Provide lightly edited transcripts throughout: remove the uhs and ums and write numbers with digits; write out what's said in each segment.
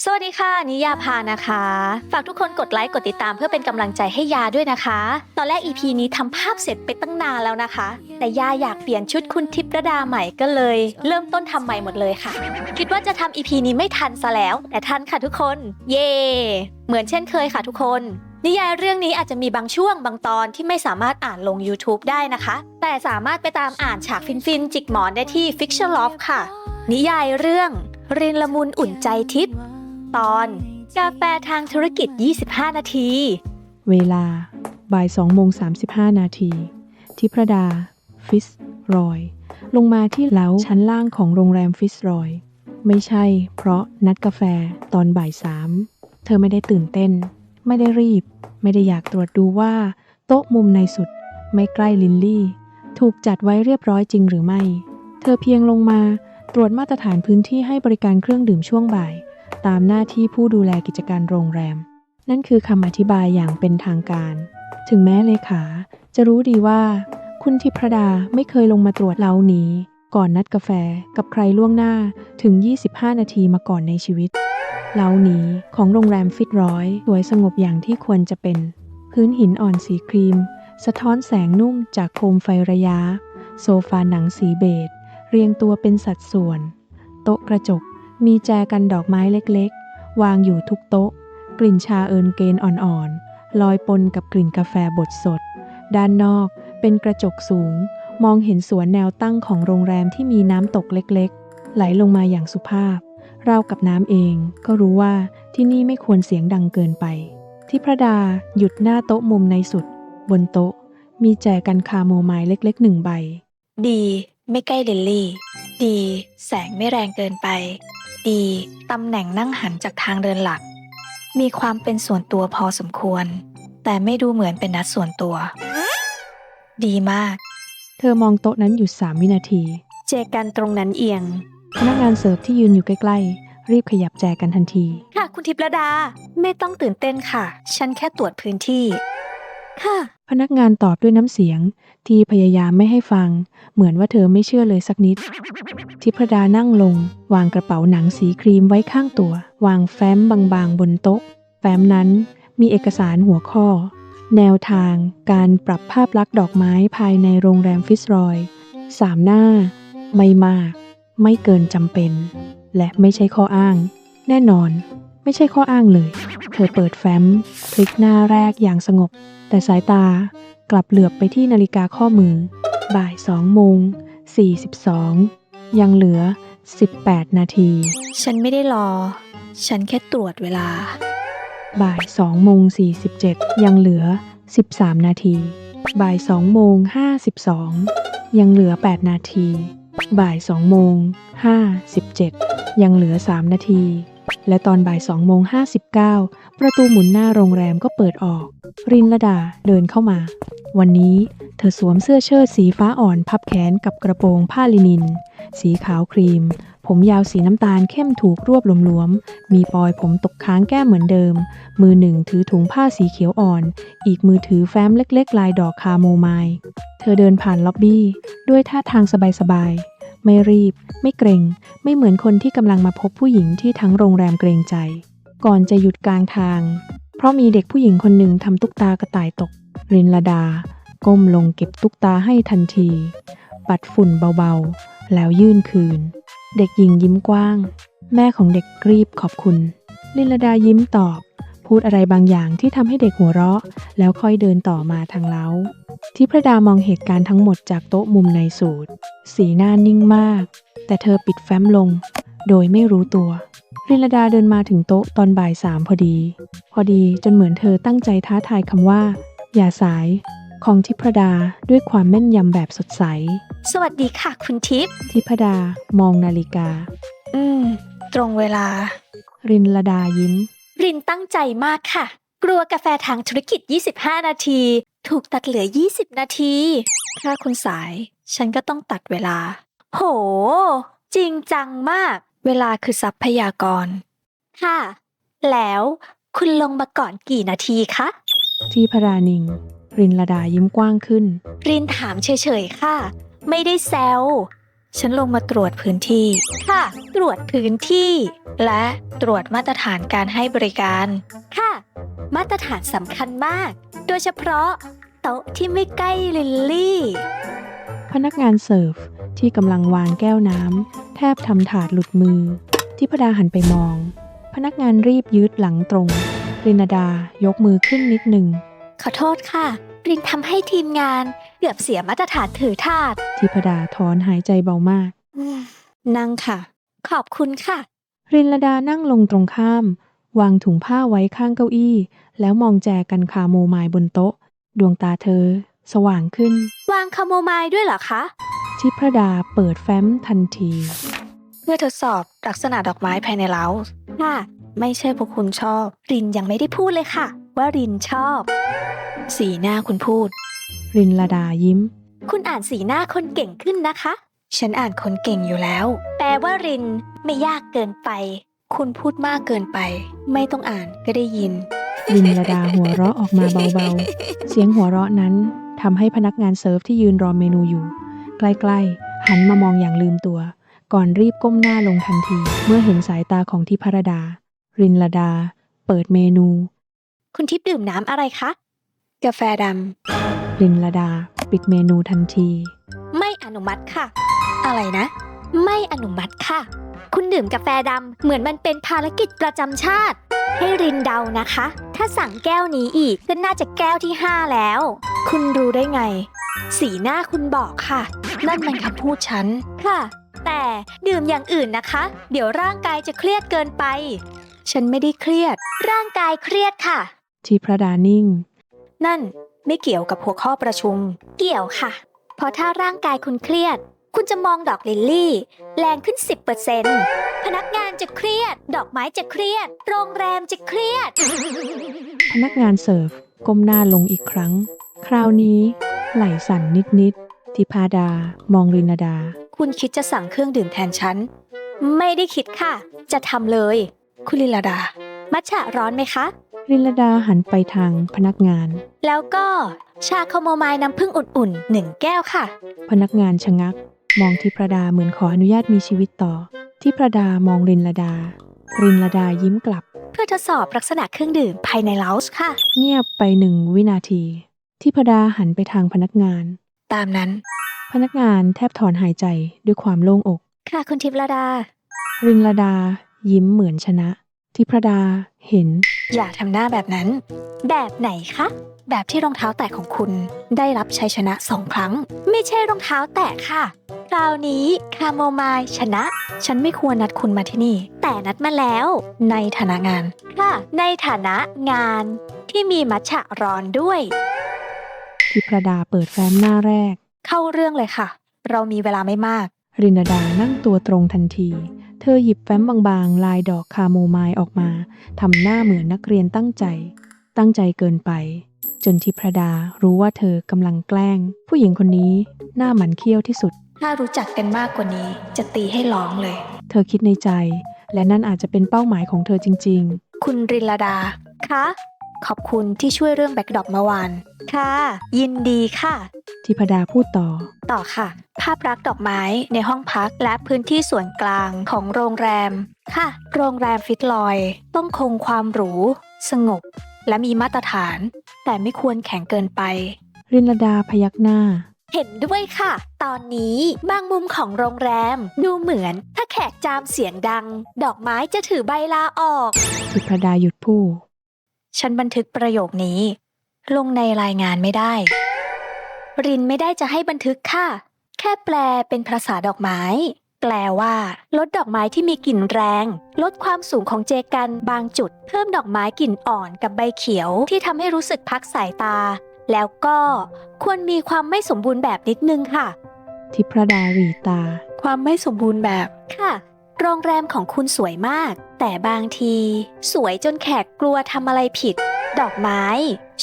สวัสดีค่ะนิยาพานะคะฝากทุกคนกดไลค์กดติดตามเพื่อเป็นกำลังใจให้ยาด้วยนะคะตอนแรก EP นี้ทำภาพเสร็จไปตั้งนานแล้วนะคะแต่ยาอยากเปลี่ยนชุดคุณทิพย์ระดาใหม่ก็เลยเริ่มต้นทำใหม่หมดเลยค่ะคิดว่าจะทำ EP นี้ไม่ทันซะแล้วแต่ทันค่ะทุกคนเย่เหมือนเช่นเคยค่ะทุกคนนิยายเรื่องนี้อาจจะมีบางช่วงบางตอนที่ไม่สามารถอ่านลง YouTube ได้นะคะแต่สามารถไปตามอ่านฉากฟินๆจิกหมอนได้ที่ Fiction Loft ค่ะนิยายเรื่องรินละมุนอุ่นใจทิพย์ตอนกาแฟทางธุรกิจ25นาทีเวลาบ่าย2:35นาทีทิพดาฟิสรอยลงมาที่เล้าชั้นล่างของโรงแรมฟิสรอยไม่ใช่เพราะนัดกาแฟตอนบ่าย3เธอไม่ได้ตื่นเต้นไม่ได้รีบไม่ได้อยากตรวจดูว่าโต๊ะมุมในสุดไม่ใกล้ลินลี่ถูกจัดไว้เรียบร้อยจริงหรือไม่เธอเพียงลงมาตรวจมาตรฐานพื้นที่ให้บริการเครื่องดื่มช่วงบ่ายตามหน้าที่ผู้ดูแลกิจการโรงแรมนั่นคือคำอธิบายอย่างเป็นทางการถึงแม้เลขาจะรู้ดีว่าคุณทิพดาไม่เคยลงมาตรวจเล้านี้ก่อนนัดกาแฟกับใครล่วงหน้าถึง25นาทีมาก่อนในชีวิตเล้านี้ของโรงแรมฟิตร้อยสวยสงบอย่างที่ควรจะเป็นพื้นหินอ่อนสีครีมสะท้อนแสงนุ่มจากโคมไฟระยะโซฟาหนังสีเบจเรียงตัวเป็นสัดส่วนโต๊ะกระจกมีแจกันดอกไม้เล็กๆวางอยู่ทุกโต๊ะกลิ่นชาเอิญเกนอ่อนๆลอยปนกับกลิ่นกาแฟบดสดด้านนอกเป็นกระจกสูงมองเห็นสวนแนวตั้งของโรงแรมที่มีน้ำตกเล็กๆไหลลงมาอย่างสุภาพราวกับน้ำเองก็รู้ว่าที่นี่ไม่ควรเสียงดังเกินไปทิพดาหยุดหน้าโต๊ะมุมในสุดบนโต๊ะมีแจกันคาโมไมล์เล็กๆ1 ใบดีไม่ใกล้ลิลลี่ดีแสงไม่แรงเกินไปดีตำแหน่งนั่งหันจากทางเดินหลักมีความเป็นส่วนตัวพอสมควรแต่ไม่ดูเหมือนเป็นนัดส่วนตัวดีมากเธอมองโต๊ะนั้นอยู่3 วินาทีเจกันตรงนั้นเอียงพนักงานเสิร์ฟที่ยืนอยู่ใกล้ๆรีบขยับแจกันทันทีค่ะคุณทิพย์ระดาไม่ต้องตื่นเต้นค่ะฉันแค่ตรวจพื้นที่ค่ะพนักงานตอบด้วยน้ำเสียงที่พยายามไม่ให้ฟังเหมือนว่าเธอไม่เชื่อเลยสักนิดทิพดานั่งลงวางกระเป๋าหนังสีครีมไว้ข้างตัววางแฟ้มบางๆบนโต๊ะแฟ้มนั้นมีเอกสารหัวข้อแนวทางการปรับภาพลักษณ์ดอกไม้ภายในโรงแรมฟิสรอย3 หน้าไม่มากไม่เกินจำเป็นและไม่ใช่ข้ออ้างแน่นอนไม่ใช่ข้ออ้างเลยเธอเปิดแฟ้มพลิกหน้าแรกอย่างสงบแต่สายตากลับเหลือบไปที่นาฬิกาข้อมือบ่าย2:42ยังเหลือ18นาทีฉันไม่ได้รอฉันแค่ตรวจเวลาบ่าย2:47ยังเหลือ13นาทีบ่าย2:52ยังเหลือ8นาทีบ่าย2:57ยังเหลือ3นาทีและตอนบ่าย2:59ประตูหมุนหน้าโรงแรมก็เปิดออกรินลดาเดินเข้ามาวันนี้เธอสวมเสื้อเชิ้ตสีฟ้าอ่อนพับแขนกับกระโปรงผ้าลินินสีขาวครีมผมยาวสีน้ำตาลเข้มถูกรวบหลวมๆมีปลอยผมตกค้างแก้มเหมือนเดิมมือหนึ่งถือถุงผ้าสีเขียวอ่อนอีกมือถือแฟ้มเล็กๆลายดอกคาโมไมล์เธอเดินผ่านล็อบบี้ด้วยท่าทางสบายๆไม่รีบไม่เกรงไม่เหมือนคนที่กำลังมาพบผู้หญิงที่ทั้งโรงแรมเกรงใจก่อนจะหยุดกลางทางเพราะมีเด็กผู้หญิงคนหนึ่งทำตุ๊กตากระต่ายตกรินลดาก้มลงเก็บตุ๊กตาให้ทันทีปัดฝุ่นเบาๆแล้วยื่นคืนเด็กหญิงยิ้มกว้างแม่ของเด็กกรีบขอบคุณรินลดายิ้มตอบพูดอะไรบางอย่างที่ทำให้เด็กหัวเราะแล้วค่อยเดินต่อมาทางเล้าทิพดามองเหตุการณ์ทั้งหมดจากโต๊ะมุมในสุดสีหน้านิ่งมากแต่เธอปิดแฟ้มลงโดยไม่รู้ตัวรินลดาเดินมาถึงโต๊ะตอนบ่าย3พอดีจนเหมือนเธอตั้งใจท้าทายคำว่าอย่าสายของทิพดาด้วยความแม่นยำแบบสดใสสวัสดีค่ะคุณทิพย์ทิพดามองนาฬิกาตรงเวลารินลดายิ้มรินตั้งใจมากค่ะกลัวกาแฟทางธุรกิจ25นาทีถูกตัดเหลือ20นาทีถ้าคุณสายฉันก็ต้องตัดเวลาโหจริงจังมากเวลาคือทรัพยากรค่ะแล้วคุณลงมาก่อนกี่นาทีคะที่พรานิงรินลดายิ้มกว้างขึ้นรินถามเฉยๆค่ะไม่ได้แซว ฉันลงมาตรวจพื้นที่ค่ะ ตรวจพื้นที่ และตรวจมาตรฐานการให้บริการค่ะ มาตรฐานสำคัญมาก โดยเฉพาะโต๊ะที่ไม่ใกล้ลิลลี่ พนักงานเสิร์ฟที่กำลังวางแก้วน้ำแทบทำถาดหลุดมือทิพดาหันไปมอง พนักงานรีบยืดหลังตรงรินดายกมือขึ้นนิดหนึ่ง ขอโทษค่ะ รินทำให้ทีมงานเกือบเสียมาตรฐานถือถาด ทิพดาถอนหายใจเบามาก นั่งค่ะ ขอบคุณค่ะ รินลดานั่งลงตรงข้าม วางถุงผ้าไว้ข้างเก้าอี้ แล้วมองแจกันคาโมไมล์บนโต๊ะ ดวงตาเธอ สว่างขึ้น วางคาโมไมล์ด้วยเหรอคะ ทิพดาเปิดแฟ้มทันที เพื่อทดสอบลักษณะดอกไม้ภายในเล้าค่ะ ไม่ใช่พวกคุณชอบ รินยังไม่ได้พูดเลยค่ะ ว่ารินชอบ สีหน้าคุณพูด รินลดายิ้ม คุณอ่านสีหน้าคนเก่งขึ้นนะคะ ฉันอ่านคนเก่งอยู่แล้ว แปลว่ารินไม่ยากเกินไป คุณพูดมากเกินไป ไม่ต้องอ่านก็ได้ยิน รินลดาหัวเราะออกมาเบาๆ เสียงหัวเราะนั้นทำให้พนักงานเซิร์ฟที่ยืนรอเมนูอยู่ ใกล้ๆ หันมามองอย่างลืมตัว ก่อนรีบก้มหน้าลงทันที เมื่อเห็นสายตาของทิพรดา รินลดาเปิดเมนู คุณทิพย์ดื่มน้ำอะไรคะ กาแฟด รินลดาปิดเมนูทันที ำไม่อนุมัติค่ะ อะไรนะ ไม่อนุมัติค่ะ คุณดื่มกาแฟดำเหมือนมันเป็นภารกิจประจำชาติ ให้รินเดานะคะ ถ้าสั่งแก้วนี้อีกก็น่าจะแก้วที่ 5 แล้ว คุณรู้ได้ไง สีหน้าคุณบอกค่ะ นั่นมันคำพูดฉันค่ะ แต่ดื่มอย่างอื่นนะคะ เดี๋ยวร่างกายจะเครียดเกินไป ฉันไม่ได้เครียด ร่างกายเครียดค่ะ ทิพรดานิ่ง นั่นไม่เกี่ยวกับหัวข้อประชุม เกี่ยวค่ะ เพราะถ้าร่างกายคุณเครียด คุณจะมองดอกลิลลี่แรงขึ้น 10%พนักงานจะเครียด ดอกไม้จะเครียด โรงแรมจะเครียด พนักงานเสิร์ฟก้มหน้าลงอีกครั้ง คราวนี้ไหล่สั่นนิดๆ ทิพาดามองรินลดา คุณคิดจะสั่งเครื่องดื่มแทนฉัน ไม่ได้คิดค่ะ จะทำเลย คุณลิลดา มัทฉะร้อนไหมคะ รินลดาหันไปทางพนักงาน แล้วก็ชาคาโมไมล์น้ำผึ้งอุ่นๆ1 แก้วค่ะ พนักงานชะงัก มองทิพรดาเหมือนขออนุญาตมีชีวิตต่อ ทิพรดามองรินลดา รินลดายิ้มกลับ เพื่อทดสอบลักษณะเครื่องดื่มภายในเล้าส์ค่ะ เงียบไป1 วินาที ทิพรดาหันไปทางพนักงาน ตามนั้น พนักงานแทบถอนหายใจด้วยความโล่งอก ค่ะคุณทิพลดา รินลดายิ้มเหมือนชนะ ทิพรดาเห็น อย่าทำหน้าแบบนั้น แบบไหนคะ แบบที่รองเท้าแตะของคุณได้รับชัยชนะ2 ครั้ง ไม่ใช่รองเท้าแตะค่ะคราวนี้คาโมไมล์ชนะ ฉันไม่ควรนัดคุณมาที่นี่ แต่นัดมาแล้ว ในฐานะงาน ค่ะ ในฐานะงานที่มีมัทฉะร้อนด้วย ทิพรดาเปิดแฟ้มหน้าแรก เข้าเรื่องเลยค่ะ เรามีเวลาไม่มาก รินดานั่งตัวตรงทันที เธอหยิบแฟ้มบางๆ ลายดอกคาโมไมล์ออกมา ทำหน้าเหมือนนักเรียนตั้งใจเกินไป จนทิพรดารู้ว่าเธอกำลังแกล้ง ผู้หญิงคนนี้หน้าหมันเคี้ยวที่สุด ถ้ารู้จักกันมากกว่านี้จะตีให้ร้องเลย เธอคิดในใจ และนั่นอาจจะเป็นเป้าหมายของเธอจริง คุณรินลดา คะ ขอบคุณที่ช่วยเรื่องแบ็คดรอปเมื่อวาน ค่ะ ยินดีค่ะ ๆ ทิพดาพูดต่อ ต่อค่ะ ภาพลักษณ์ดอกไม้ในห้องพักและพื้นที่ส่วนกลางของโรงแรม ค่ะ โรงแรมฟิตลอยต้องคงความหรู สงบ และมีมาตรฐาน แต่ไม่ควรแข็งเกินไป รินดาพยักหน้า เห็นด้วยค่ะ ตอนนี้บางมุมของโรงแรมดูเหมือนถ้าแขกจามเสียงดัง ดอกไม้จะถือใบลาออก ทิพดาหยุดพูด ฉันบันทึกประโยคนี้ ลงในรายงานไม่ได้ รินไม่ได้จะให้บันทึกค่ะ แค่แปลเป็นภาษาดอกไม้ แปลว่าลดดอกไม้ที่มีกลิ่นแรง ลดความสูงของเจกันบางจุด เพิ่มดอกไม้กลิ่นอ่อนกับใบเขียวที่ทำให้รู้สึกพักสายตา แล้วก็ควรมีความไม่สมบูรณ์แบบนิดนึงค่ะ ทิพดาหรีตา ความไม่สมบูรณ์แบบค่ะ โรงแรมของคุณสวยมาก แต่บางที สวยจนแขกกลัวทำอะไรผิด ดอกไม้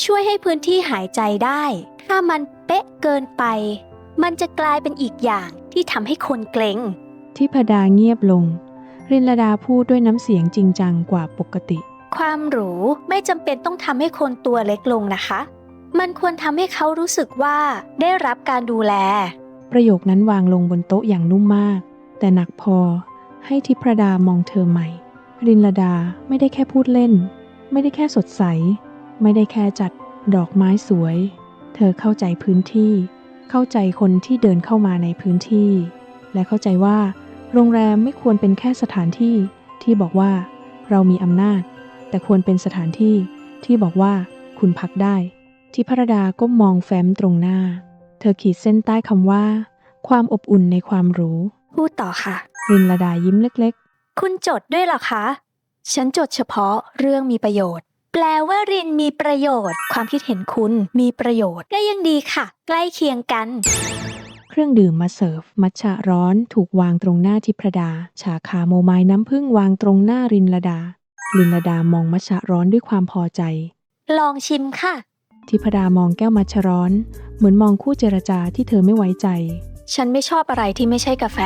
ช่วยให้พื้นที่หายใจได้ ถ้ามันเป๊ะเกินไป มันจะกลายเป็นอีกอย่างที่ทำให้คนเกรง ทิพดาเงียบลง รินดาพูดด้วยน้ำเสียงจริงจังกว่าปกติ ความหรูไม่จำเป็นต้องทำให้คนตัวเล็กลงนะคะ มันควรทำให้เขารู้สึกว่าได้รับการดูแล ประโยคนั้นวางลงบนโต๊ะอย่างนุ่มมากแต่หนักพอให้ทิพดามองเธอใหม่รินลดาไม่ได้แค่พูดเล่นไม่ได้แค่สดใสไม่ได้แค่จัดดอกไม้สวยเธอเข้าใจพื้นที่เข้าใจคนที่เดินเข้ามาในพื้นที่และเข้าใจว่าโรงแรมไม่ควรเป็นแค่สถานที่ที่บอกว่าเรามีอำนาจแต่ควรเป็นสถานที่ที่บอกว่าคุณพักได้ทิพดาก้มมองแฟ้มตรงหน้าเธอขีดเส้นใต้คำว่าความอบอุ่นในความรู้พูดต่อค่ะรินลดายิ้มเล็กคุณจดด้วยเหรอคะ ฉันจดเฉพาะเรื่องมีประโยชน์ แปลว่ารินมีประโยชน์ ความคิดเห็นคุณมีประโยชน์ก็ยังดีค่ะ ใกล้เคียงกัน เครื่องดื่มมาเสิร์ฟมัทฉะร้อนถูกวางตรงหน้าทิพดาชาคาโมไมล์น้ำผึ้งวางตรงหน้ารินลดามองมัทฉะร้อนด้วยความพอใจลองชิมค่ะทิพดามองแก้วมัทฉะร้อนเหมือนมองคู่เจรจาที่เธอไม่ไว้ใจฉันไม่ชอบอะไรที่ไม่ใช่กาแฟ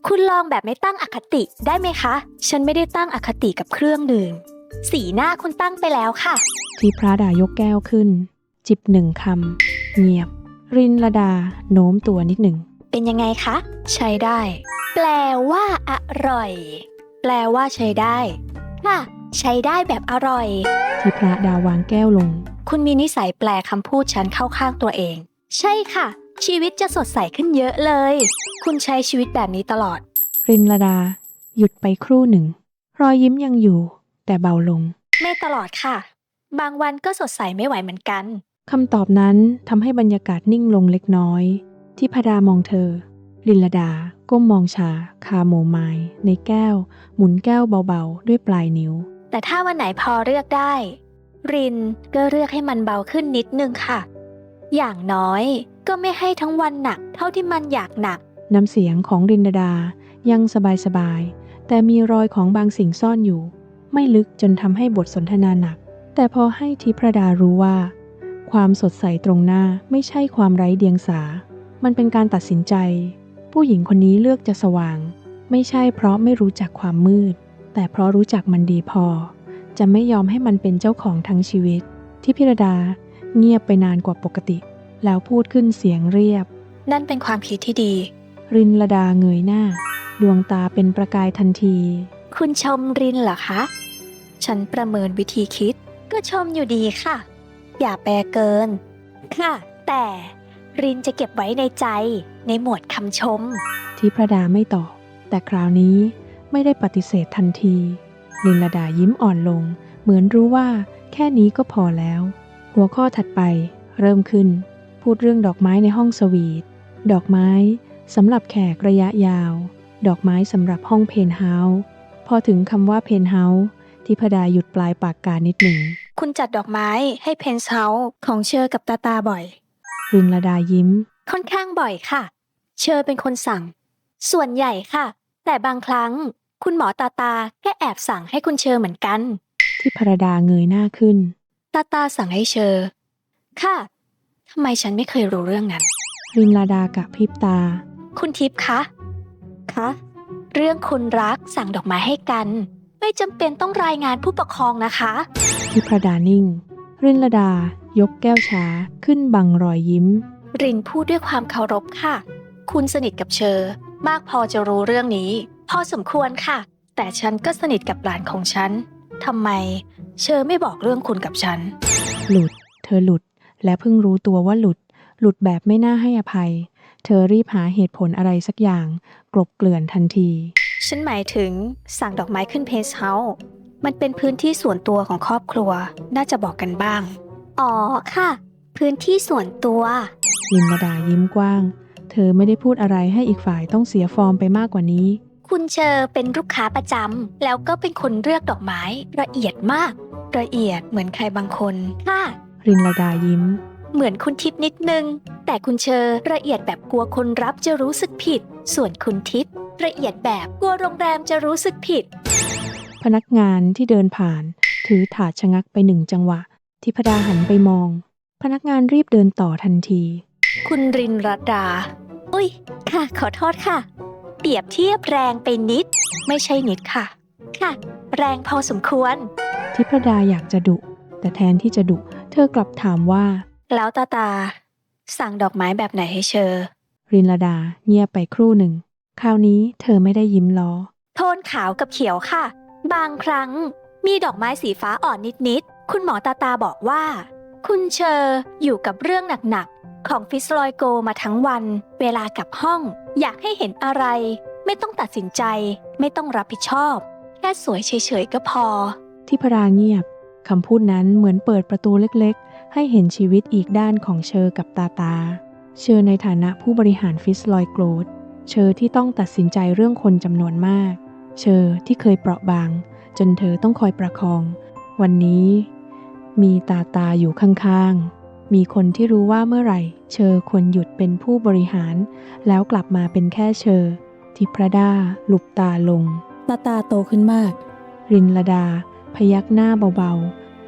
คุณลองแบบไม่ตั้งอคติได้ไหมคะฉันไม่ได้ตั้งอคติกับเครื่องดื่มสีหน้าคุณตั้งไปแล้วค่ะทิพดายกแก้วขึ้นจิบหนึ่งคำเงียบรินลดาโน้มตัวนิดหนึ่งเป็นยังไงคะใช้ได้แปลว่าอร่อยแปลว่าใช้ได้ค่ะใช้ได้แบบอร่อยทิพดาวางแก้วลงคุณมีนิสัยแปลคำพูดฉันเข้าข้างตัวเองใช่ค่ะชีวิตจะสดใสขึ้นเยอะเลยคุณใช้ชีวิตแบบนี้ตลอดรินลดาหยุดไปครู่หนึ่งรอยยิ้มยังอยู่แต่เบาลงไม่ตลอดค่ะบางวันก็สดใสไม่ไหวเหมือนกันคำตอบนั้นทำให้บรรยากาศนิ่งลงเล็กน้อยทิพดามองเธอรินลดาก้มมองชาคาโมไมล์ในแก้วหมุนแก้วเบาๆด้วยปลายนิ้วแต่ถ้าวันไหนพอเลือกได้รินก็เลือกให้มันเบาขึ้นนิดนึงค่ะอย่างน้อยก็ไม่ให้ทั้งวันหนักเท่าที่มันอยากหนักน้ำเสียงของรินดายังสบายๆแต่มีรอยของบางสิ่งซ่อนอยู่ไม่ลึกจนทำให้บทสนทนาหนักแต่พอให้ทิพดารู้ว่าความสดใสตรงหน้าไม่ใช่ความไร้เดียงสามันเป็นการตัดสินใจผู้หญิงคนนี้เลือกจะสว่างไม่ใช่เพราะไม่รู้จักความมืดแต่เพราะรู้จักมันดีพอจะไม่ยอมให้มันเป็นเจ้าของทั้งชีวิตทิพดาเงียบไปนานกว่าปกติแล้วพูดขึ้นเสียงเรียบนั่นเป็นความคิดที่ดีรินลดาเงยหน้าดวงตาเป็นประกายทันทีคุณชมรินเหรอคะฉันประเมินวิธีคิดก็ชมอยู่ดีค่ะอย่าแปลเกินค่ะแต่รินจะเก็บไว้ในใจในหมวดคำชมทิพดาไม่ตอบแต่คราวนี้ไม่ได้ปฏิเสธทันทีรินลดายิ้มอ่อนลงเหมือนรู้ว่าแค่นี้ก็พอแล้วหัวข้อถัดไปเริ่มขึ้นพูดเรื่องดอกไม้ในห้องสวีทดอกไม้สำหรับแขกระยะยาวดอกไม้สำหรับห้องเพนท์เฮาส์พอถึงคำว่าเพนท์เฮาส์ทิพดาหยุดปลายปากกานิดหนึ่งคุณจัดดอกไม้ให้เพนท์เฮาส์ของเชอกับตาบ่อยรินลดายิ้มค่อนข้างบ่อยค่ะเชอเป็นคนสั่งส่วนใหญ่ค่ะแต่บางครั้งคุณหมอตาแค่แอบสั่งให้คุณเชอเหมือนกันทิพดาเงยหน้าขึ้นตาสั่งให้เชอค่ะทำไมฉันไม่เคยรู้เรื่องนั้นรินลดากะพริบตาคุณทิพย์คะเรื่องคุณรักสั่งดอกไม้ให้กันไม่จำเป็นต้องรายงานผู้ปกครองนะคะทิพดานิ่งรินลดายกแก้วชาขึ้นบังรอยยิ้มรินพูดด้วยความเคารพค่ะคุณสนิทกับเชอมากพอจะรู้เรื่องนี้พอสมควรค่ะแต่ฉันก็สนิทกับหลานของฉันทำไมเชอไม่บอกเรื่องคุณกับฉันเธอหลุดและเพิ่งรู้ตัวว่าหลุดแบบไม่น่าให้อภัยเธอรีบหาเหตุผลอะไรสักอย่างกลบเกลื่อนทันทีฉันหมายถึงสั่งดอกไม้ขึ้นเพนท์เฮาส์มันเป็นพื้นที่ส่วนตัวของครอบครัวน่าจะบอกกันบ้างอ๋อค่ะพื้นที่ส่วนตัวรินลดายิ้มกว้างเธอไม่ได้พูดอะไรให้อีกฝ่ายต้องเสียฟอร์มไปมากกว่านี้คุณเชอเป็นลูกค้าประจำแล้วก็เป็นคนเลือกดอกไม้ละเอียดมากละเอียดเหมือนใครบางคนค่ะรินลดายิ้มเหมือนคุณทิพย์นิดนึงแต่คุณเชอละเอียดแบบกลัวคนรับจะรู้สึกผิดส่วนคุณทิพย์ละเอียดแบบกลัวโรงแรมจะรู้สึกผิดพนักงานที่เดินผ่านถือถาดชะงักไปหนึ่งจังหวะทิพดาหันไปมองพนักงานรีบเดินต่อทันทีคุณรินรัตดาอุ๊ยค่ะขอโทษค่ะเปรียบเทียบแรงไปนิดไม่ใช่นิดค่ะแรงพอสมควรทิพดาอยากจะดุแต่แทนที่จะดุเธอกลับถามว่าแล้วตาสั่งดอกไม้แบบไหนให้เชอ รินลดาเงียบไปครู่หนึ่ง คราวนี้เธอไม่ได้ยิ้มล้อ โทนขาวกับเขียวค่ะ บางครั้งมีดอกไม้สีฟ้าอ่อนนิดๆ คุณหมอตาตาบอกว่า คุณเชอร์อยู่กับเรื่องหนักๆ ของฟิสลอยโกมาทั้งวัน เวลากลับห้อง อยากให้เห็นอะไร ไม่ต้องตัดสินใจ ไม่ต้องรับผิดชอบ แค่สวยเฉยๆก็พอ ที่พราเงียบคำพูดนั้นเหมือนเปิดประตูเล็กๆ ให้เห็นชีวิตอีกด้านของเชอร์กับตาตา เชอร์ในฐานะผู้บริหารฟิสลอยโกลดเชอร์ที่ต้องตัดสินใจเรื่องคนจำนวนมาก เชอร์ที่เคยเปราะบาง จนเธอต้องคอยประคอง วันนี้มีตาตาอยู่ข้างๆ มีคนที่รู้ว่าเมื่อไหร่ เชอร์ควรหยุดเป็นผู้บริหาร แล้วกลับมาเป็นแค่เชอร์ที่พระดาหลุบตาลง ตาตาโตขึ้นมาก รินลดาพยักหน้าเบา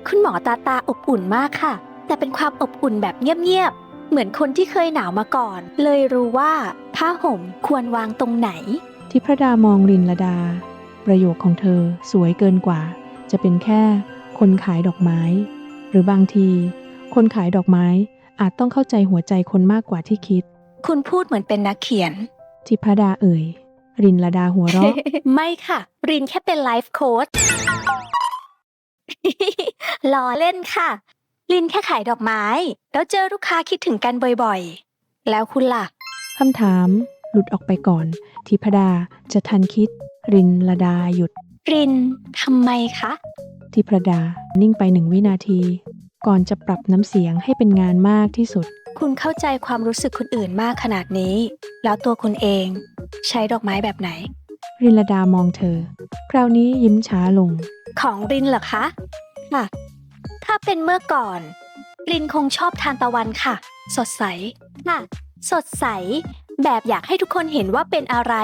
คุณหมอตาตาอบอุ่นมากค่ะ แต่เป็นความอบอุ่นแบบเงียบๆ เหมือนคนที่เคยหนาวมาก่อน เลยรู้ว่าผ้าห่มควรวางตรงไหน ๆ ที่พระดามองรินลดา ประโยคของเธอสวยเกินกว่า จะเป็นแค่คนขายดอกไม้ หรือบางที คนขายดอกไม้อาจต้องเข้าใจหัวใจคนมากกว่าที่คิด คุณพูดเหมือนเป็นนักเขียน ที่พระดาเอ่ย รินลดาหัวเราะ ไม่ค่ะ รินแค่เป็นไลฟ์โค้ช ล้อเล่นค่ะ รินแค่ขายดอกไม้ แล้วเจอลูกค้าคิดถึงกันบ่อยๆ แล้วคุณล่ะ คำถามหลุดออกไปก่อน ที่พระดาจะทันคิด รินลดาหยุด รินทำไมคะ ที่พระดานิ่งไป1 วินาที ก่อนจะปรับน้ำเสียงให้เป็นงานมากที่สุด คุณเข้าใจความรู้สึกคนอื่นมากขนาดนี้ แล้วตัวคุณเองใช้ดอกไม้แบบไหน รินลดามองเธอ คราวนี้ยิ้มช้าลง ของรินเหรอคะค่ะ ถ้าเป็นเมื่อก่อน รินคงชอบทานตะวันค่ะ สดใสค่ะ สดใส แบบอยากให้ทุกคนเห็นว่าเป็นอะไร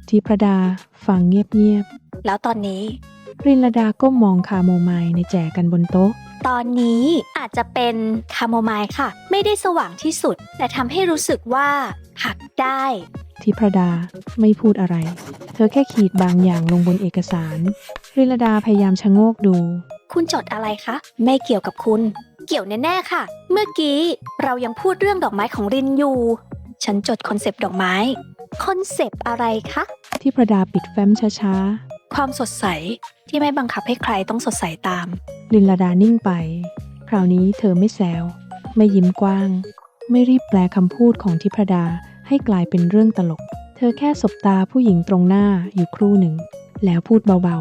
ที่พระดาฟังเงียบ แล้วตอนนี้ ๆ รินลดาก้มมองคาโมไมล์ในแจกันบนโต๊ะ ตอนนี้อาจจะเป็นคาโมไมล์ค่ะ ไม่ได้สว่างที่สุด แต่ทำให้รู้สึกว่าหักได้ ที่พระดาไม่พูดอะไร เธอแค่ขีดบางอย่างลงบนเอกสาร รินลดาพยายามชะโงกดู คุณจดอะไรคะ ไม่เกี่ยวกับคุณ เกี่ยวแน่ๆค่ะ เมื่อกี้เรายังพูดเรื่องดอกไม้ของรินอยู่ ฉันจดคอนเซปต์ดอกไม้ คอนเซปต์อะไรคะ ที่พระดาปิดแฟ้มช้า ความสดใสที่ไม่บังคับให้ใครต้องสดใสตาม ๆ รินลดานิ่งไป คราวนี้เธอไม่แซว ไม่ยิ้มกว้าง ไม่รีบแปลคำพูดของทิพดาให้กลายเป็นเรื่องตลก เธอแค่สบตาผู้หญิงตรงหน้าอยู่ครู่หนึ่ง แล้วพูดเบา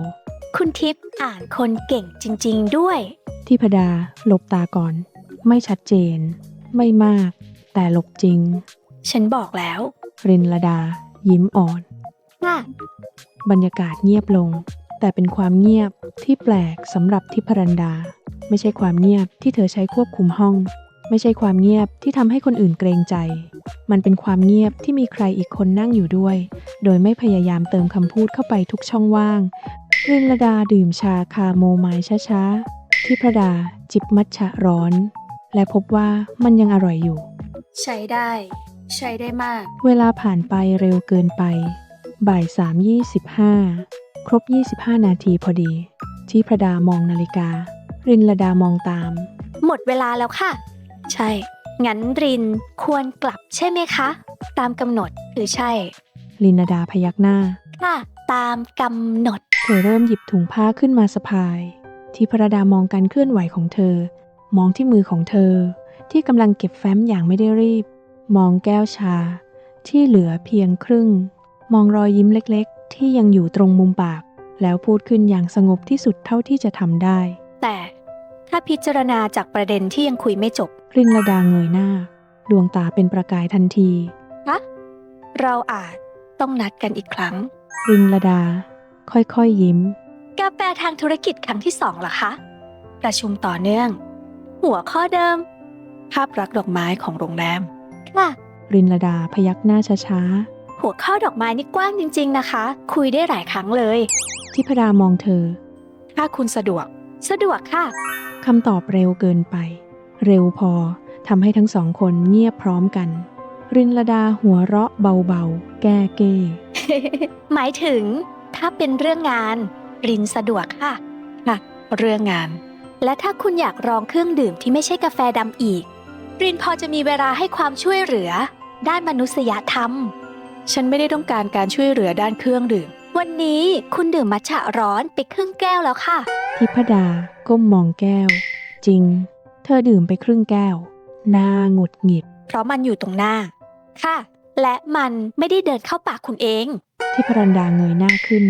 คุณทิพย์อ่านคนเก่งจริงๆด้วย ๆ ทิพดาหลบตาก่อน ไม่ชัดเจน ไม่มาก แต่หลบจริง ฉันบอกแล้ว รินลดายิ้มอ่อน ค่ะ บรรยากาศเงียบลง แต่เป็นความเงียบที่แปลกสำหรับทิพรันดา ไม่ใช่ความเงียบที่เธอใช้ควบคุมห้อง ไม่ใช่ความเงียบที่ทำให้คนอื่นเกรงใจ มันเป็นความเงียบที่มีใครอีกคนนั่งอยู่ด้วย โดยไม่พยายามเติมคำพูดเข้าไปทุกช่องว่าง รินลดาดื่มชาคาโมไมล์ช้าๆ ทิพดาจิบมัทฉะร้อน และพบว่ามันยังอร่อยอยู่ ใช้ได้ ใช้ได้มาก เวลาผ่านไปเร็วเกินไป บ่าย 3:25 ครบ 25 นาทีพอดี ที่พระดามองนาฬิกา รินลดามองตาม หมดเวลาแล้วค่ะ ใช่ งั้นรินควรกลับใช่ไหมคะ ตามกำหนดหรือใช่ รินลดาพยักหน้า ค่ะ ตามกำหนด เธอเริ่มหยิบถุงผ้าขึ้นมาสะพาย ที่พระดามองการเคลื่อนไหวของเธอ มองที่มือของเธอ ที่กำลังเก็บแฟ้มอย่างไม่ได้รีบ มองแก้วชา ที่เหลือเพียงครึ่ง มองรอยยิ้มเล็กๆ ที่ยังอยู่ตรงมุมปาก แล้วพูดขึ้นอย่างสงบที่สุดเท่าที่จะทำได้ แต่ถ้าพิจารณาจากประเด็นที่ยังคุยไม่จบ รินลดาเงยหน้า ดวงตาเป็นประกายทันที เราอาจต้องนัดกันอีกครั้ง รินลดา ค่อยๆยิ้ม กาแฟทางธุรกิจครั้งที่2เหรอคะ ประชุมต่อเนื่อง หัวข้อเดิม ภาพลักษณ์ดอกไม้ของโรงแรม ค่ะ รินลดาพยักหน้าช้า หัวข้อดอกไม้นี่กว้างจริงๆนะคะ คุยได้หลายครั้งเลย ๆ ที่พระดามองเธอ ถ้าคุณสะดวก สะดวกค่ะ คำตอบเร็วเกินไป เร็วพอทำให้ทั้งสองคนเงียบพร้อมกัน รินลดาหัวเราะเบาๆ แก้เก้ หมายถึง ถ้าเป็นเรื่องงาน รินสะดวกค่ะ ค่ะ เรื่องงาน และถ้าคุณอยากลองเครื่องดื่มที่ไม่ใช่กาแฟดำอีก รินพอจะมีเวลาให้ความช่วยเหลือ ด้านมนุษยธรรม ฉันไม่ได้ต้องการการช่วยเหลือด้านเครื่องดื่ม วันนี้คุณดื่มมัทฉะร้อนไปครึ่งแก้วแล้วค่ะ ทิพดาก้มมองแก้ว จริง เธอดื่มไปครึ่งแก้วหน้าหงุดหงิด เพราะมันอยู่ตรงหน้า ค่ะ และมันไม่ได้เดินเข้าปากคุณเอง ทิพรันดาเงยหน้าขึ้น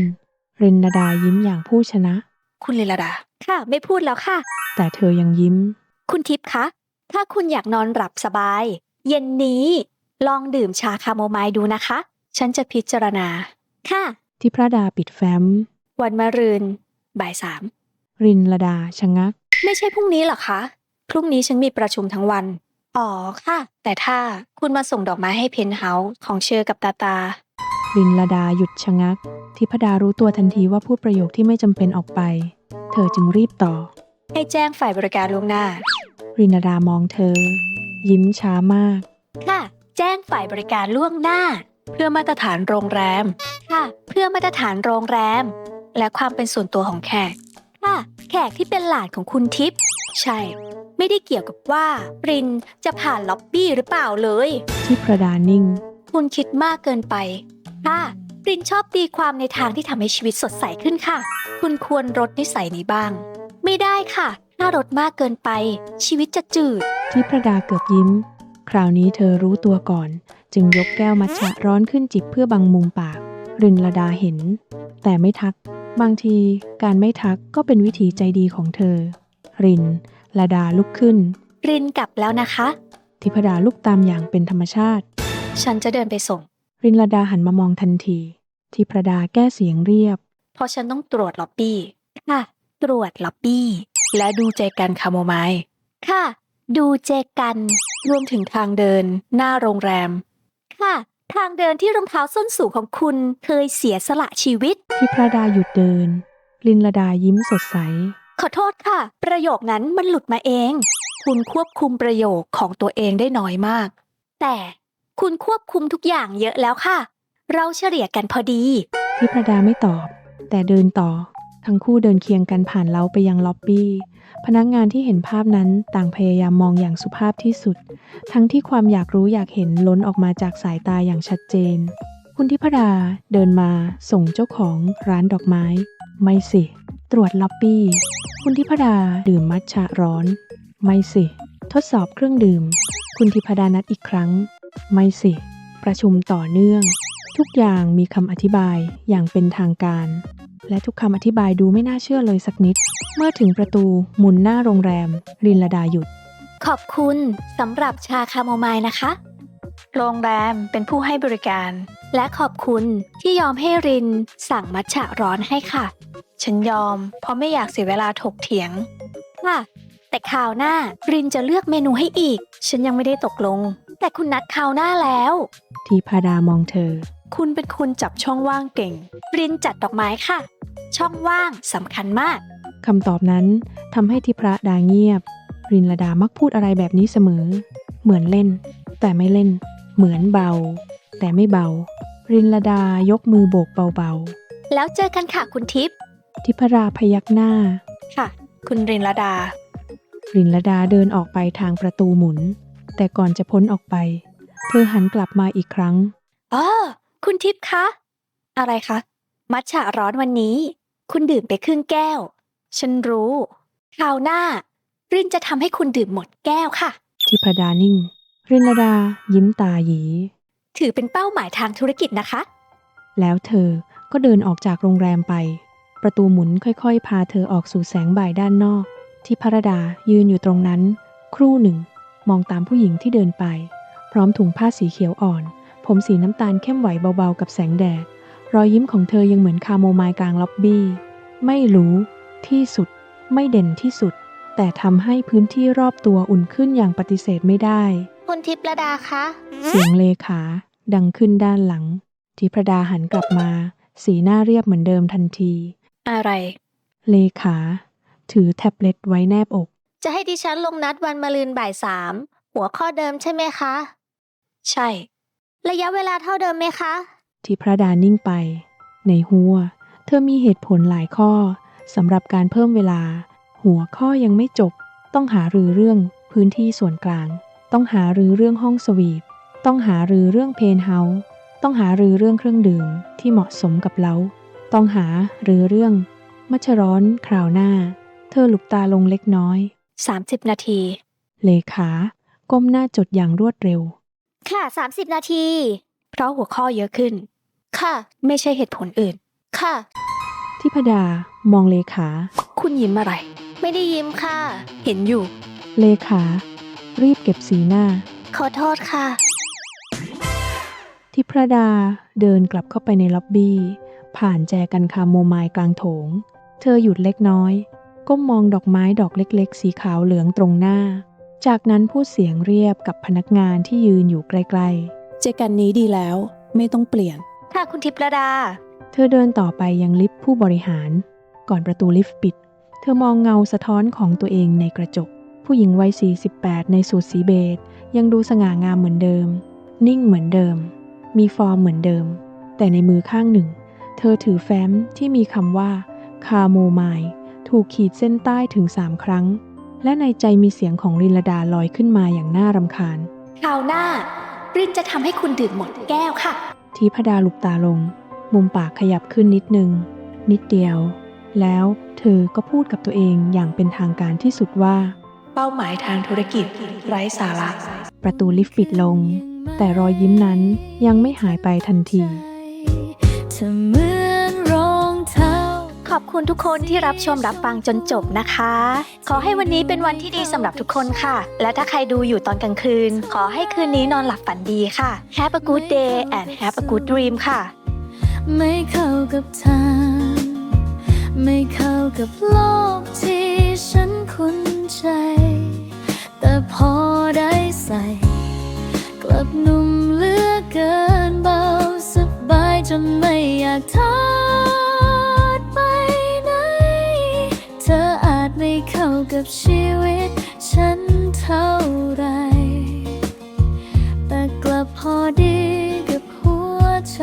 รินลดายิ้มอย่างผู้ชนะ คุณลีลาดา ค่ะ ไม่พูดแล้วค่ะ แต่เธอยังยิ้ม คุณทิพย์คะ ถ้าคุณอยากนอนหลับสบาย เย็นนี้ลองดื่มชาคาโมไมล์ดูนะคะ ฉันจะพิจารณา ค่ะ ทิพรดาปิดแฟ้ม วันมะรืนบ่าย 3 รินลดาชะงัก ไม่ใช่พรุ่งนี้เหรอคะ พรุ่งนี้ฉันมีประชุมทั้งวัน อ๋อค่ะ แต่ถ้าคุณมาส่งดอกไม้ให้เพนท์เฮาส์ของเชอกับตาตา รินลดาหยุดชะงัก ทิพดารู้ตัวทันทีว่าพูดประโยคที่ไม่จำเป็นออกไป เธอจึงรีบต่อ ให้แจ้งฝ่ายบริการล่วงหน้า รินลดามองเธอ ยิ้มช้ามาก ค่ะ แจ้งฝ่ายบริการล่วงหน้า เพื่อมาตรฐานโรงแรม ค่ะ เพื่อมาตรฐานโรงแรม และความเป็นส่วนตัวของแขก ค่ะ แขกที่เป็นหลานของคุณทิพย์ ใช่ ไม่ได้เกี่ยวกับว่าปรินจะผ่านล็อบบี้หรือเปล่าเลย ทิพดานิ่ง คุณคิดมากเกินไป ค่ะปรินชอบตีความในทางที่ทำให้ชีวิตสดใสขึ้นค่ะ คุณควรลดนิสัยนี้บ้าง ไม่ได้ค่ะ ถ้ารสมากเกินไป ชีวิตจะจืด ทิพดาเกือบยิ้ม คราวนี้เธอรู้ตัวก่อน จึงยกแก้วมัทฉะร้อนขึ้นจิบเพื่อบังมุมปาก รินลดาเห็น แต่ไม่ทัก บางทีการไม่ทักก็เป็นวิธีใจดีของเธอ รินลดาลุกขึ้น รินกลับแล้วนะคะ ทิพดาลุกตามอย่างเป็นธรรมชาติ ฉันจะเดินไปส่ง รินลดาหันมามองทันที ทิพดาแก้เสียงเรียบ เพราะฉันต้องตรวจล็อบบี้ ค่ะ ตรวจล็อบบี้ และดูใจกันคาโมไมล์ ค่ะ ดูเจกัน รวมถึงทางเดินหน้าโรงแรม ค่ะ ทางเดินที่รองเท้าส้นสูงของคุณเคยเสียสละชีวิต ทิพดาหยุดเดิน รินลดายิ้มสดใส ขอโทษค่ะ ประโยคนั้นมันหลุดมาเอง คุณควบคุมประโยคของตัวเองได้น้อยมาก แต่คุณควบคุมทุกอย่างเยอะแล้วค่ะ เราเฉลี่ยกันพอดี ทิพดาไม่ตอบ แต่เดินต่อ ทั้งคู่เดินเคียงกันผ่านเล้าไปยังล็อบบี้ พนักงานที่เห็นภาพนั้นต่างพยายามมองอย่างสุภาพที่สุด ทั้งที่ความอยากรู้อยากเห็นล้นออกมาจากสายตาอย่างชัดเจน คุณทิพดาเดินมาส่งเจ้าของร้านดอกไม้ ไม่สิ ตรวจล็อบบี้ คุณทิพดาดื่มมัทฉะร้อน ไม่สิ ทดสอบเครื่องดื่ม คุณทิพดานัดอีกครั้ง ไม่สิ ประชุมต่อเนื่อง ทุกอย่างมีคำอธิบายอย่างเป็นทางการ และทุกคำอธิบายดูไม่น่าเชื่อเลยสักนิด เมื่อถึงประตูหมุนหน้าโรงแรม รินลดาหยุด ขอบคุณสำหรับชาคาโมไมล์นะคะ โรงแรมเป็นผู้ให้บริการ และขอบคุณที่ยอมให้รินสั่งมัทฉะร้อนให้ค่ะ ฉันยอม เพราะไม่อยากเสียเวลาถกเถียง ค่ะ แต่คราวหน้ารินจะเลือกเมนูให้อีก ฉันยังไม่ได้ตกลง แต่คุณนัดคราวหน้าแล้ว ทีพดามองเธอ คุณเป็นคนจับช่องว่างเก่ง รินจัดดอกไม้ค่ะ ช่องว่างสำคัญมาก คำตอบนั้นทำให้ทิพระดาเงียบ รินลดามักพูดอะไรแบบนี้เสมอ เหมือนเล่น แต่ไม่เล่น เหมือนเบา แต่ไม่เบา รินลดายกมือโบกเบา แล้วเจอกันค่ะคุณทิพย์ ๆ ทิพราพยักหน้า ค่ะ คุณรินลดา รินลดาเดินออกไปทางประตูหมุน แต่ก่อนจะพ้นออกไป เธอหันกลับมาอีกครั้ง อ๋อ คุณทิพย์คะ อะไรคะ มัทฉะร้อนวันนี้ คุณดื่มไปครึ่งแก้ว ฉันรู้ คราวหน้า รินจะทำให้คุณดื่มหมดแก้วค่ะ ทิพดานิ่ง รินลดายิ้มตาหยี ถือเป็นเป้าหมายทางธุรกิจนะคะ แล้วเธอก็เดินออกจากโรงแรมไป ประตูหมุนค่อยๆ พาเธอออกสู่แสงบ่ายด้านนอก ที่พระดายืนอยู่ตรงนั้น ครู่หนึ่ง มองตามผู้หญิงที่เดินไป พร้อมถุงผ้าสีเขียวอ่อน ผมสีน้ำตาลเข้มไหวเบาๆกับแสงแดด รอยยิ้มของเธอยังเหมือนคาโมไมล์กลางล็อบบี้ ไม่รู้ที่สุด ไม่เด่นที่สุด แต่ทำให้พื้นที่รอบตัวอุ่นขึ้นอย่างปฏิเสธไม่ได้ คุณทิพย์ระดาคะ เสียงเลขาดังขึ้นด้านหลัง ทิพดาหันกลับมา สีหน้าเรียบเหมือนเดิมทันที อะไร เลขา ถือแท็บเล็ตไว้แนบอก จะให้ดิฉันลงนัดวันมะรืนบ่าย 3 หัวข้อเดิมใช่ไหมคะ ใช่ ระยะเวลาเท่าเดิมไหมคะ ทิพดานิ่งไป ในหัว เธอมีเหตุผลหลายข้อสำหรับการเพิ่มเวลา หัวข้อยังไม่จบ ต้องหารือเรื่องพื้นที่ส่วนกลาง ต้องหารือเรื่องห้องสวีท ต้องหารือเรื่องเพนเฮาส์ต้องหารือเรื่องเครื่องดื่มที่เหมาะสมกับเราต้องหารือเรื่องมัชร้อนคราวหน้าเธอหลุบตาลงเล็กน้อย 30 นาที เลขาก้มหน้าจดอย่างรวดเร็ว ค่ะ 30 นาที เพราะหัวข้อเยอะขึ้น ค่ะ ไม่ใช่เหตุผลอื่น ค่ะ ทิพดามองเลขา คุณยิ้มอะไร ไม่ได้ยิ้มค่ะ เห็นอยู่ เลขารีบเก็บสีหน้า ขอโทษค่ะ ทิพดาเดินกลับเข้าไปในล็อบบี้ผ่านแจกันคาโมไมล์กลางโถงเธอหยุดเล็กน้อยก้มมองดอกไม้ดอกเล็กๆสีขาวเหลืองตรงหน้าจากนั้นพูดเสียงเรียบกับพนักงานที่ยืนอยู่ใกล้ๆ เจกันนี้ดีแล้วไม่ต้องเปลี่ยน ค่ะคุณทิพระดา เธอเดินต่อไปยังลิฟต์ผู้บริหารก่อนประตูลิฟต์ปิดเธอมองเงาสะท้อนของตัวเองในกระจกผู้หญิงวัย 48 ในสูทสีเบจยังดูสง่างามเหมือนเดิมนิ่งเหมือนเดิมมีฟอร์มเหมือนเดิมแต่ในมือข้างหนึ่งเธอถือแฟ้มที่มีคำว่าคาโมไมล์ถูกขีดเส้นใต้ถึง3 ครั้งและในใจมีเสียงของรินลดาลอยขึ้นมาอย่างน่ารำคาญ คราวหน้า รินจะทำให้คุณดื่มหมดแก้วค่ะ ทิพดาหลุบตาลงมุมปากขยับขึ้นนิดนึงนิดเดียวแล้วเธอก็พูดกับตัวเองอย่างเป็นทางการที่สุดว่า เป้าหมายทางธุรกิจไร้สาระ ประตูลิฟต์ปิดลงแต่รอยยิ้มนั้นยังไม่หายไปทันที ขอบคุณทุกคนที่รับชมรับฟังจนจบนะคะ ขอให้วันนี้เป็นวันที่ดีสำหรับทุกคนค่ะ และถ้าใครดูอยู่ตอนกลางคืน ขอให้คืนนี้นอนหลับฝันดีค่ะ Have a good day and have a good dream ค่ะ ไม่เข้ากับทางไม่เข้ากับโลกที่ฉันคุ้นใจแต่พอได้ใส่กลับนุ่มเหลือเกินเบาสบายจนไม่อยากทอดไปไหนเธออาจไม่เข้ากับชีวิตฉันเท่าไรแต่กลับพอดีกับหัวใจ